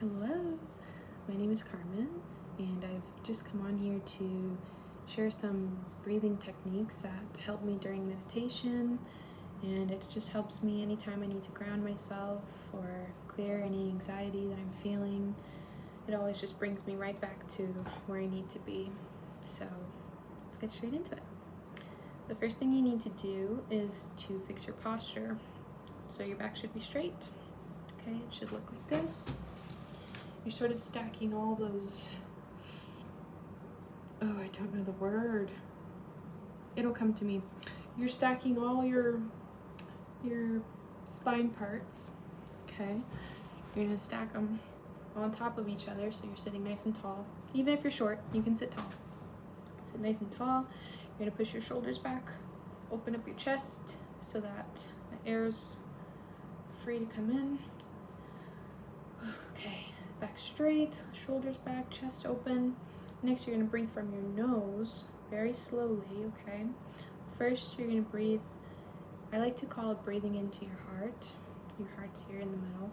Hello, my name is Carmen, and I've just come on here to share some breathing techniques that help me during meditation, and it just helps me anytime I need to ground myself or clear any anxiety that I'm feeling. It always just brings me right back to where I need to be. So let's get straight into it. The first thing you need to do is to fix your posture. So your back should be straight. Okay, it should look like this. You're sort of stacking all those, I don't know the word. It'll come to me. You're stacking all your spine parts, okay? You're gonna stack them on top of each other so you're sitting nice and tall. Even if you're short, you can sit tall. Sit nice and tall. You're gonna push your shoulders back, open up your chest so that the air's free to come in. Okay. Back straight, shoulders back, chest open. Next, you're gonna breathe from your nose very slowly, okay? First, you're gonna breathe, I like to call it breathing into your heart. Your heart's here in the middle.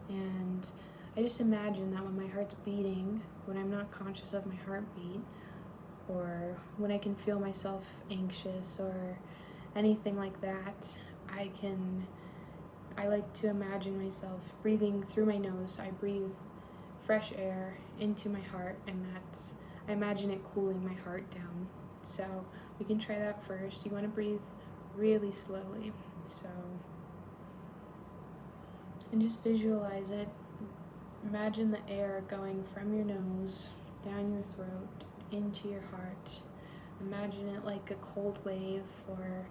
And I just imagine that when my heart's beating, when I'm not conscious of my heartbeat, or when I can feel myself anxious or anything like that, I like to imagine myself breathing through my nose. I breathe fresh air into my heart, and I imagine it cooling my heart down. So we can try that first. You want to breathe really slowly. And just visualize it. Imagine the air going from your nose, down your throat, into your heart. Imagine it like a cold wave or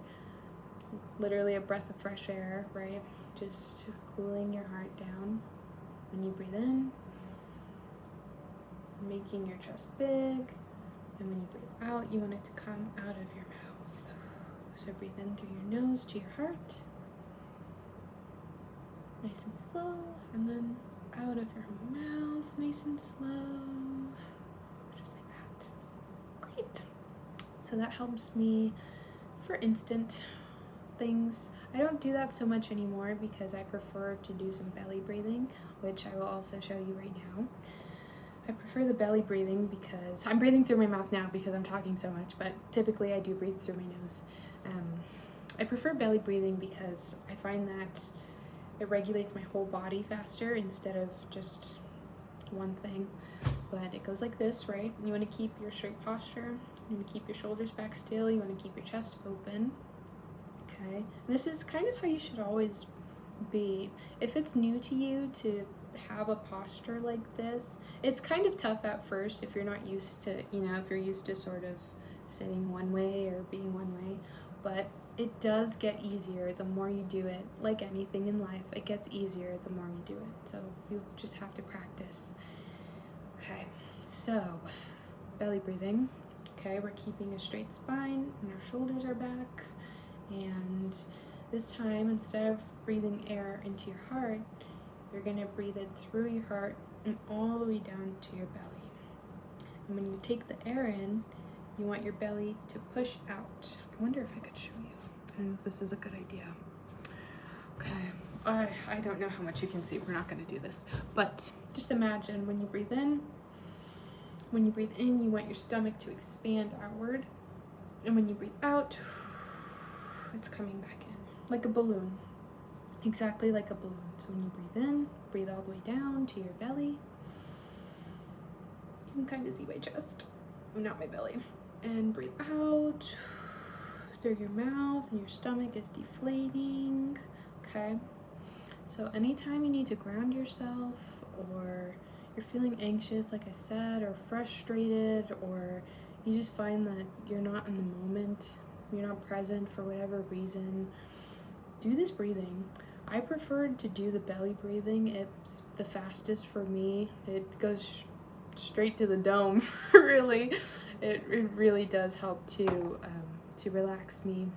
literally a breath of fresh air, right? Just cooling your heart down. When you breathe in, making your chest big, and when you breathe out, you want it to come out of your mouth. So breathe in through your nose to your heart, nice and slow, and then out of your mouth, nice and slow, just like that. Great. So that helps me for instant things. I don't do that so much anymore because I prefer to do some belly breathing, which I will also show you right now. I prefer the belly breathing because I'm breathing through my mouth now because I'm talking so much, but typically I do breathe through my nose. I prefer belly breathing because I find that it regulates my whole body faster instead of just one thing. But it goes like this, right? You want to keep your straight posture. You want to keep your shoulders back still. You want to keep your chest open. Okay? And this is kind of how you should always be. If it's new to you to have a posture like this, it's kind of tough at first if you're not used to, if you're used to sort of sitting one way or being one way, but it does get easier the more you do it. Like anything in life, it gets easier the more you do it. So you just have to practice. Okay, so belly breathing. Okay, we're keeping a straight spine and our shoulders are back. And this time, instead of breathing air into your heart, you're gonna breathe it through your heart and all the way down to your belly. And when you take the air in, you want your belly to push out. I wonder if I could show you. I don't know if this is a good idea. Okay, I don't know how much you can see. We're not gonna do this. But just imagine when you breathe in, you want your stomach to expand outward. And when you breathe out, it's coming back in, like a balloon. Exactly like a balloon. So when you breathe in, breathe all the way down to your belly. You can kind of see my chest, not my belly. And breathe out through your mouth, and your stomach is deflating. Okay? So anytime you need to ground yourself, or you're feeling anxious, like I said, or frustrated, or you just find that you're not in the moment, you're not present for whatever reason, do this breathing. I prefer to do the belly breathing. It's the fastest for me. It goes straight to the dome, really. It really does help to relax me.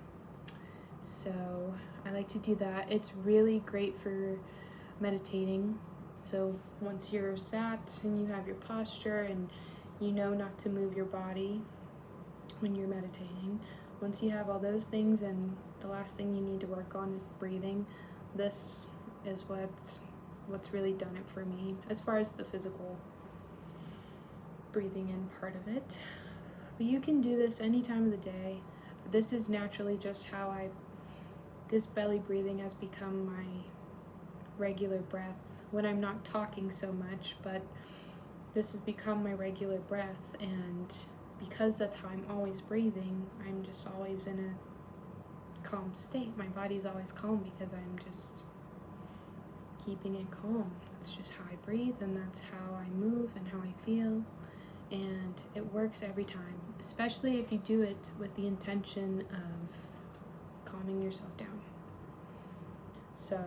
So I like to do that. It's really great for meditating. So once you're sat and you have your posture and you know not to move your body when you're meditating, once you have all those things and the last thing you need to work on is breathing, this is what's what's really done it for me as far as the physical breathing in part of it. But you can do this any time of the day. This is naturally just how this belly breathing has become my regular breath when I'm not talking so much, but this has become my regular breath, and because that's how I'm always breathing, I'm just always in a calm state. My body's always calm because I'm just keeping it calm. It's just how I breathe, and that's how I move and how I feel, and it works every time, especially if you do it with the intention of calming yourself down. So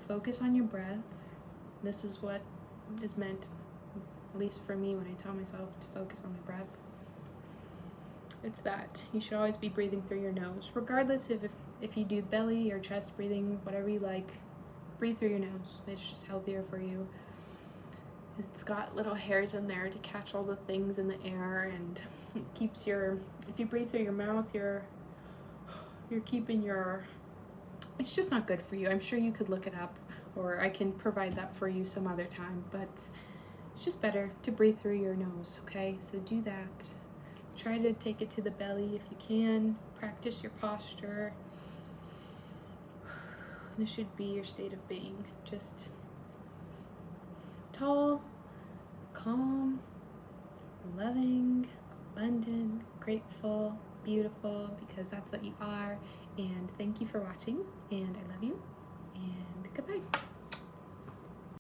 focus on your breath. This is what is meant, at least for me, when I tell myself to focus on my breath. It's that you should always be breathing through your nose, regardless if you do belly or chest breathing, whatever you like. Breathe through your nose. It's just healthier for you. It's got little hairs in there to catch all the things in the air, and it keeps your, if you breathe through your mouth, you're keeping your, it's just not good for you. I'm sure you could look it up, or I can provide that for you some other time, but it's just better to breathe through your nose, okay? So do that. Try to take it to the belly if you can. Practice your posture. This should be your state of being. Just tall, calm, loving, abundant, grateful, beautiful, because that's what you are. And thank you for watching, and I love you, and goodbye.